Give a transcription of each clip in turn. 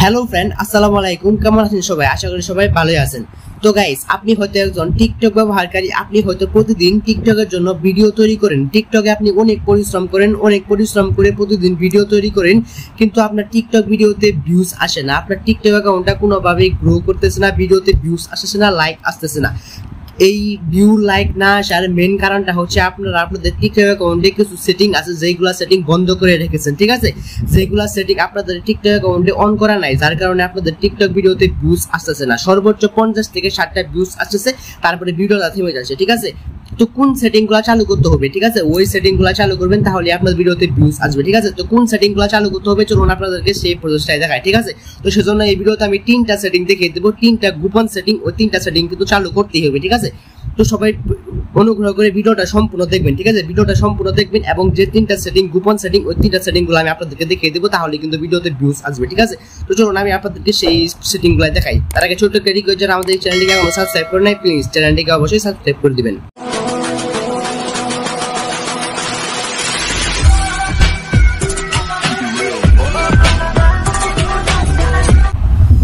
Hello friend, আসসালামু আলাইকুম। কেমন আছেন সবাই? আশা করি সবাই ভালোই আছেন। তো গাইস, আপনি হয়তো একজন টিকটক ব্যবহারকারী, আপনি হয়তো প্রতিদিন টিকটকের জন্য ভিডিও তৈরি করেন। টিকটকে আপনি অনেক পরিশ্রম করে প্রতিদিন ভিডিও তৈরি করেন, কিন্তু আপনার টিকটক ভিডিওতে ভিউজ আসে না। আপনার টিকটক অ্যাকাউন্টটা কোনোভাবেই গ্রো করতেছে না, ভিডিওতে ভিউজ আসতেছে না, লাইক আসতেছে না। এই ভিউ লাইক না আসার মেন কারণটা হচ্ছে আপনাদের টিকটক অ্যাকাউন্টে কিছু সেটিং আছে যেগুলা সেটিং বন্ধ করে রেখেছেন, ঠিক আছে? যেগুলা সেটিং আপনাদের টিকটক অ্যাকাউন্টে অন করা নাই, যার কারণে আপনাদের টিকটক ভিডিওতে ভিউজ আসতেছে না। সর্বোচ্চ 50 থেকে 60টা ভিউজ আসতেছে, তারপরে ভিডিওটা থেমে যাচ্ছে, ঠিক আছে? তো কোন সেটিংগুলো চালু করতে হবে, ঠিক আছে? ওই সেটিংগুলো চালু করবেন, তাহলে আপনার ভিডিওতে ভিউজ আসবে, ঠিক আছে? তো কোন সেটিংগুলো চালু করতে হবে চলুন আপনাদেরকে সেই প্রসেসটাই দেখাই, ঠিক আছে? তো সেজন্য এই ভিডিওতে আমি 3টা সেটিং দেখিয়ে দেবো, 3টা গোপন সেটিং। ওই 3টা সেটিং কিন্তু চালু করতেই হবে, ঠিক আছে? তো সবাই অনুগ্রহ করে ভিডিওটা সম্পূর্ণ দেখবেন, ঠিক আছে? ভিডিওটা সম্পূর্ণ দেখবেন এবং যে 3টা সেটিং গোপন সেটিং, ওই 3টা সেটিংগুলো আমি আপনাদেরকে দেখিয়ে দেবো, তাহলে কিন্তু ভিডিওতে ভিউজ আসবে, ঠিক আছে? তো চলুন আমি আপনাদেরকে সেই সেটিংগুলো দেখাই। তার আগে ছোট্ট একটা রিকোয়েস্ট, যারা আমাদের এই চ্যানেলটিকে এখনো সাবস্ক্রাইব করে নাই, প্লিজ চ্যানেলটিকে অবশ্যই সাবস্ক্রাইব করে দিবেন।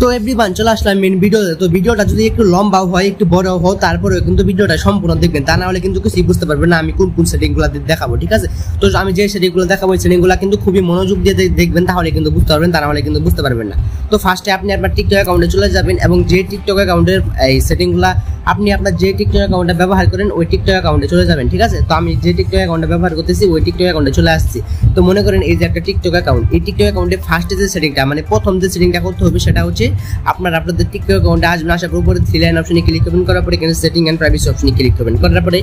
তো এভরিওয়ান, চলে আসলাম মেন ভিডিওতে। তো ভিডিওটা যদি একটু লম্বা হয়, একটু বড় হয়, তারপরে কিন্তু ভিডিওটা সম্পূর্ণ দেখবেন, তা না হলে কিন্তু কিছুই বুঝতে পারবেন না আমি কোন কোন সেটিংগুলো দেখাবো, ঠিক আছে? তো আমি যে সেটিংগুলো দেখাবো, এই সেটিংগুলো কিন্তু খুবই মনোযোগ দিয়ে দেখবেন, তাহলে কিন্তু বুঝতে পারবেন, তা না হলে কিন্তু বুঝতে পারবেন না। তো ফার্স্টে আপনি আপনার টিকটক অ্যাকাউন্টে চলে যাবেন এবং যে টিকটক অ্যাকাউন্টের এই সেটিংগুলো আপনি আপনার যে টিকটক অ্যাকাউন্টে ব্যবহার করেন, ওই টিকটক অ্যাকাউন্টে চলে যাবেন, ঠিক আছে? তো আমি যে টিকটক অ্যাকাউন্টে ব্যবহার করতেছি, ওই টিকটক অ্যাকাউন্টে চলে আসছি। তো মনে করেন এই যে একটা টিকটক অ্যাকাউন্ট, এই টিকটক অ্যাকাউন্টে ফার্স্টে যে সেটিংটা, মানে প্রথম যে সেটিংটা করতে হবে, সেটা হচ্ছে আপনাদের টিকটক অ্যাকাউন্টে আসবেন, আসার পর উপরে 3 লাইন অপশনে ক্লিক করবেন, করার পরে এখানে সেটিং এন্ড প্রাইভেসি অপশনে ক্লিক করবেন। করার পরে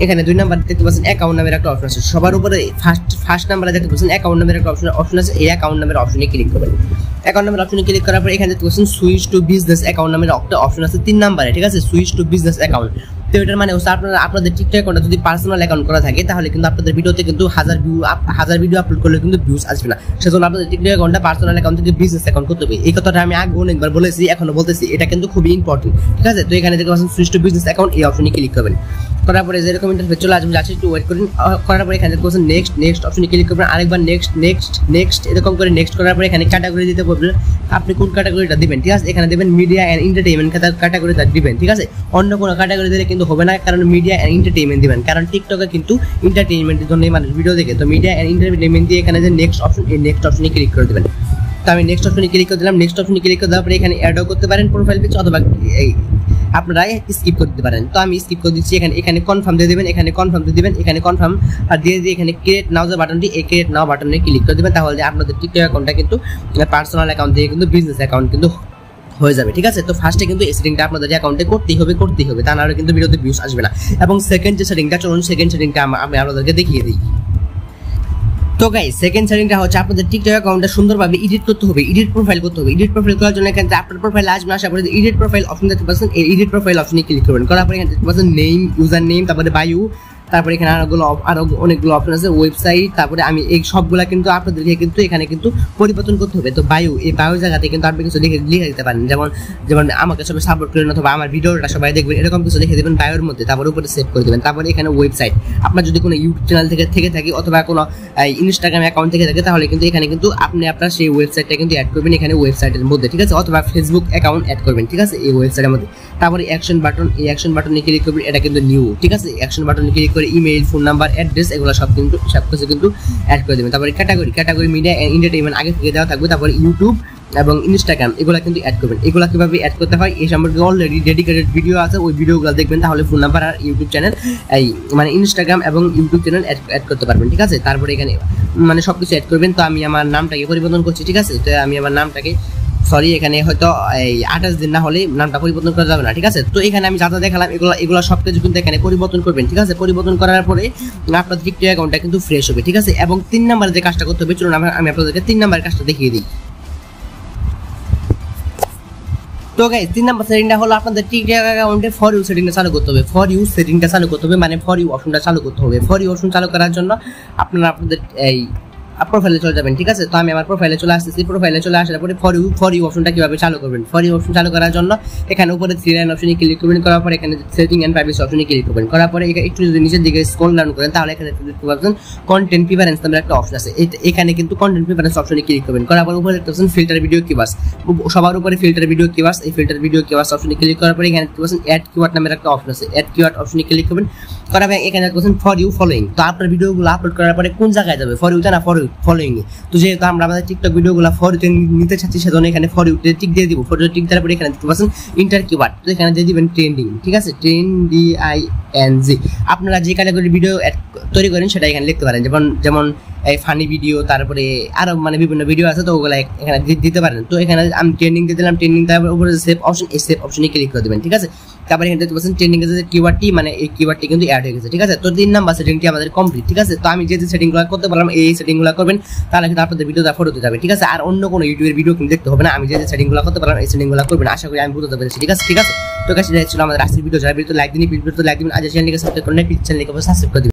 এখানে 2 নাম্বার দেখতে পাচ্ছেন অ্যাকাউন্ট নামের একটা অপশন আছে। সবার উপরে ফার্স্ট নাম্বারে দেখতে পাচ্ছেন অ্যাকাউন্ট নামের একটা অপশন আছে। এই অ্যাকাউন্ট নামের অপশনে ক্লিক করবেন। অ্যাকাউন্ট নামের অপশনে ক্লিক করার পরে এখানে দেখতে পাচ্ছেন সুইচ টু বিজনেস অ্যাকাউন্ট নামের একটা অপশন আছে 3 নাম্বারে, ঠিক আছে? Switch to business account. তো এটার মানে হচ্ছে আপনাদের টিকটক অ্যাকাউন্টটা যদি পার্সোনাল অ্যাকাউন্ট করা থাকে, তাহলে কিন্তু আপনাদের ভিডিওতে কিন্তু হাজার ভিডিও আপলোড করলে কিন্তু ভিউজ আসবে না। সেজন্য আপনাদের টিকটক অ্যাকাউন্টটা পার্সোনাল অ্যাকাউন্ট থেকে বিজনেস অ্যাকাউন্ট করতে হবে। এই কথাটা আমি আগে অনেকবার বলেছি, এখনো বলতেছি, এটা কিন্তু খুবই ইম্পর্টেন্ট, ঠিক আছে? তো এখানে দেখতে পাচ্ছেন সুইচ টু বিজনেস অ্যাকাউন্ট, এই অপশনে ক্লিক করবেন। করার পরে যেরকম ইন্টারফেস চলে আসবে, যাচ্ছে একটু ওয়েট করুন। করার পরে এখানে দেখতে পাচ্ছেন নেক্সট অপশনে ক্লিক করবেন। আরেকবার নেক্সট এরকম করে নেক্সট করার পরে এখানে ক্যাটাগরি দিতে বলবেন, আপনি কোন ক্যাটাগরিটা দিবেন, ঠিক আছে? এখানে দেবেন মিডিয়া এন্ড এন্টারটেইনমেন্ট ক্যাটাগরিটা দিবেন, ঠিক আছে? অন্য কোনো ক্যাটাগরি দিলে কিন্তু হবে না, কারণ মিডিয়া এন্ড এন্টারটেইনমেন্ট দিবেন, কারণ টিকটকে কিন্তু এন্টারটেইনমেন্টের জন্য মানুষ ভিডিও দেখে। তো মিডিয়া এন্ড এন্টারটেইনমেন্ট দিয়ে এখানে যে নেক্সট অপশন, এই নেক্সট অপশনে ক্লিক করে দিবেন। তো আমি নেক্সট অপশনে ক্লিক করে দিলাম। নেক্সট অপশনে ক্লিক করে দেওয়ার পরে এখানে অ্যাডও করতে পারেন প্রোফাইল পিকচার, অথবা আপনারা স্কিপ করতে পারেন। তো আমি স্কিপ করে দিচ্ছি। এখানে কনফার্ম দিয়ে দেবেন, এখানে কনফার্ম দিয়ে দেবেন, এখানে কনফার্ম আর দিয়ে এখানে ক্রিয়েট নাও যে বাটনটি, এই ক্রিয়েট নাও বাটনে ক্লিক করে দেবেন। তাহলে আপনাদের টিকটক অ্যাকাউন্টটা কিন্তু পার্সোনাল অ্যাকাউন্ট থেকে কিন্তু বিজনেস অ্যাকাউন্ট কিন্তু হয়ে যাবে, ঠিক আছে? তো ফার্স্টে কিন্তু এই সেটিংটা আপনাদের অ্যাকাউন্টে করতেই হবে, তা না হলে কিন্তু ভিডিওতে ভিউজ আসবে না। এবং সেকেন্ড যে সেটিংটা, চলুন সেকেন্ড সেটিংটা আমি আপনাদেরকে দেখিয়ে দিই। তো গাইস, সেকেন্ড সেটিংটা হচ্ছে আপনাদের টিকটক অ্যাকাউন্টটা সুন্দরভাবে এডিট করতে হবে, এডিট প্রোফাইল করতে হবে। এডিট প্রোফাইল করার জন্য এখানে আপনার প্রোফাইল আসবে, আসার পরে এডিট প্রোফাইল অপশন দেখতে পাচ্ছেন, এই এডিট প্রোফাইল অপশনে ক্লিক করবেন। করার পরে এখানে দেখতে পাচ্ছেন নেম, ইউজার নেম, তারপরে বায়ো, তারপরে এখানে আরো অনেকগুলো অপশন আছে, ওয়েবসাইট। তারপরে আমি এই সবগুলা কিন্তু আপনাদেরকে কিন্তু এখানে কিন্তু পরিবর্তন করতে হবে। তো বায়ো, এই বায়ো জায়গাতে কিন্তু আপনি কিছু লিখে দিতে পারেন, যেমন আমাকে সবাই সাপোর্ট করেন, অথবা আমার ভিডিওটা সবাই দেখবেন, এরকম কিছু লিখে দেবেন বায়োর মধ্যে। তারপর উপরে সেভ করে দেবেন। তারপরে এখানে ওয়েবসাইট, আপনার যদি কোনো ইউটিউব চ্যানেল থেকে থাকে, অথবা কোনো ইনস্টাগ্রাম অ্যাকাউন্ট থেকে থাকে, তাহলে কিন্তু এখানে কিন্তু আপনি আপনার সেই ওয়েবসাইটটা কিন্তু অ্যাড করবেন এখানে ওয়েবসাইটের মধ্যে, ঠিক আছে? অথবা ফেসবুক অ্যাকাউন্ট অ্যাড করবেন, ঠিক আছে? এই ওয়েবসাইটের মধ্যে। তারপরে অ্যাকশন বাটন, এই অ্যাকশন বাটনে ক্লিক করবেন, এটা কিন্তু নিউ, ঠিক আছে? অ্যাকশন বাটনে ক্লিক করে ইমেইল, ফোন নাম্বার, অ্যাড্রেস, এগুলো সবকিছু কিন্তু অ্যাড করে দেবেন। তারপরে ক্যাটাগরি মিডিয়া এন্ড এন্টারটেইনমেন্ট আগে থেকে দেওয়া থাকবে। তারপরে ইউটিউব এবং ইনস্টাগ্রাম, এগুলো কিন্তু অ্যাড করবেন। এগুলো কিভাবে অ্যাড করতে হয় এই সম্পর্কে অলরেডি ডেডিকেটেড ভিডিও আছে, ওই ভিডিওগুলো দেখবেন, তাহলে ফোন নাম্বার আর ইউটিউব চ্যানেল, এই মানে ইনস্টাগ্রাম এবং ইউটিউব চ্যানেল অ্যাড করতে পারবেন, ঠিক আছে? তারপরে এখানে মানে সবকিছু অ্যাড করবেন। তো আমি আমার নামটাকে পরিবর্তন করছি, ঠিক আছে? তো আমি আমার নামটাকে এখানে হয়তো এই 28 দিন না হলে নামটা পরিবর্তন করা যাবে না, ঠিক আছে? তো এখানে আমি যা দেখালাম এগুলো সবকিছু কিন্তু এখানে পরিবর্তন করবেন, ঠিক আছে? পরিবর্তন করার পরে আপনার টিকটক অ্যাকাউন্টটা কিন্তু ফ্রেশ হবে, ঠিক আছে? এবং 3 নাম্বারে যে কাজটা করতে হবে, চলুন আমি আপনাদেরকে 3 নাম্বারের কাজটা দেখিয়ে দিই। তো গাইস, 3 নাম্বার সেটিংটা হলো আপনাদের টিকটক অ্যাকাউন্টে ফর ইউ সেটিংটা চালু করতে হবে। ফর ইউ সেটিংটা চালু করতে হবে, মানে ফর ইউ অপশনটা চালু করতে হবে। ফর ইউ অপশন চালু করার জন্য আপনাদের এই প্রোফাইলে চলে যাবেন, ঠিক আছে। তো আমি আমার প্রোফাইলে চলে আসতেছি। প্রোফাইলে চলে আসার পরে ফর ইউ অপশনটা কিভাবে চালু করবেন, ফর ইউ অপশন চালু করার জন্য এখানে উপরে থ্রি লাইন অপশনে ক্লিক করবেন, করার পরে এখানে সেটিং এন্ড প্রাইভেসি অপশনে ক্লিক করবেন, করার পরে একটু যদি নিচের দিকে স্ক্রল ডাউন করেন তাহলে এখানে দেখতে পাচ্ছেন কন্টেন্ট প্রিফারেন্স নামের একটা অপশন আছে। এখানে কিন্তু কন্টেন্ট প্রিফারেন্স অপশনে ক্লিক করবেন, করার পরে উপরে দেখতে পাচ্ছেন ফিল্টার ভিডিও কিওয়ার্ডস, সবার উপরে ফিল্টার ভিডিও কিওয়ার্ডস, এই ফিল্টার ভিডিও কিওয়ার্ডস অপশনে ক্লিক করার পরে এখানে দেখতে পাচ্ছেন অ্যাড কিওয়ার্ড নামের একটা অপশন আছে, অ্যাড কিওয়ার্ড অপশনে ক্লিক করবেন, করার পরে এখানে দেখতে পাচ্ছেন ফর ইউ ফলোইং। তো আপনার ভিডিওগুলো আপলোড করার পরে কোন জায়গায় যাবে, ফর ইউতে না ফলোইং এ। তো যেহেতু আমরা আমাদের টিকটক ভিডিওগুলো ফর ইউতে নিতে চাচ্ছি সেজন্য এখানে ফর ইউতে টিক দিয়ে দিব। ফর ইউ টিক দেওয়ার পরে এখানে দেখতে পাচ্ছেন ইন্টার কিওয়ার্ড, তো এখানে দিয়ে দিবেন ট্রেন্ডিং, ঠিক আছে, TRENDING। আপনারা যে ক্যাটাগরি ভিডিও তৈরি করেন সেটা এখানে লিখতে পারেন, যেমন এই ফানি ভিডিও, তারপরে আরো মানে বিভিন্ন ভিডিও আছে, তো ওগুলো এখানে দিতে পারেন। তো এখানে আমি ট্রেন্ডিং দিয়ে দিলাম, ট্রেন্ডিং তারপর উপরে সেভ অপশন, এই সেভ অপশনে ক্লিক করে দিবেন, ঠিক আছে। তারপরে এখানে দেখতে পাচ্ছেন ট্রেন্ডিং এর যে কিওয়ার্ডটি মানে এই কিওয়ার্ডটি কিন্তু অ্যাড হয়ে গেছে, ঠিক আছে। তো 3 নাম্বার সেটিংটি আমাদের কমপ্লিট, ঠিক আছে। তো আমি যে সেটিংগুলো করতে পারলাম এই সেটিংগুলো করবেন, তাহলে কিন্তু আপনাদের ভিডিওটা ফটোতে যাবে, ঠিক আছে। আর অন্য কোনো ইউটিউবের ভিডিও কিন্তু দেখতে হবে না, আমি যে সেটিংগুলো করতে পারলাম এই সেটিংগুলো করবেন, আশা করি আমি বুঝতে পেরেছি, ঠিক আছে। তো গাইস, এটা ছিল আমাদের আজকের ভিডিও। যারা ভিডিও লাইক দিন, ভিডিওতে লাইক দিবেন, আজ চ্যানেলটিকে সাবস্ক্রাইব করুন, চ্যানেলটিকে সাবস্ক্রাইব করে দিবেন।